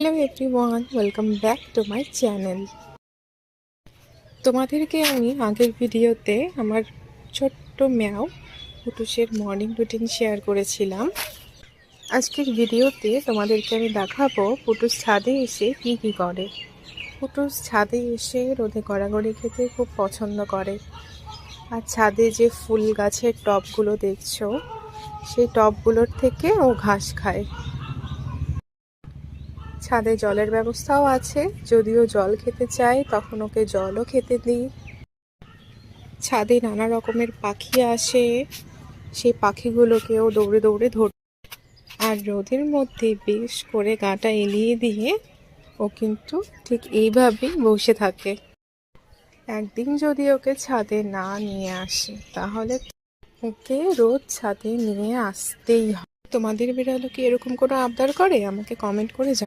Hello everyone, welcome back to my channel. তোমাদেরকে আমি আগের ভিডিওতে আমার ছোট্ট ম্যাও পুটুসের মর্নিং রুটিন শেয়ার করেছিলাম। আজকের ভিডিওতে তোমাদেরকে আমি দেখাবো পুটুস ছাদে এসে কি করে। পুটুস ছাদে এসে রোদে গড়াগড়ি খেতে খুব পছন্দ করে। আর ছাদে যে ফুল গাছের টবগুলো দেখছো, সেই টবগুলোর থেকে ও ঘাস খায়। ছাদে জলের ব্যবস্থাও আছে, যদিও জল খেতে চায় তখন ওকে জলও খেতে দিই। ছাদে নানা রকমের পাখি আসে, সেই পাখিগুলোকেও দৌড়ে দৌড়ে ধর। আর রোদের মধ্যে বেশ করে গাটা এলিয়ে দিয়ে ও কিন্তু ঠিক এইভাবেই বসে থাকে। একদিন যদি ওকে ছাদে না নিয়ে আসে তাহলে ওকে রোজ ছাদে নিয়ে আসতেই হয়। তোমাদের বিড়ালও কি এরকম কোনো আবদার করে? আমাকে কমেন্ট করে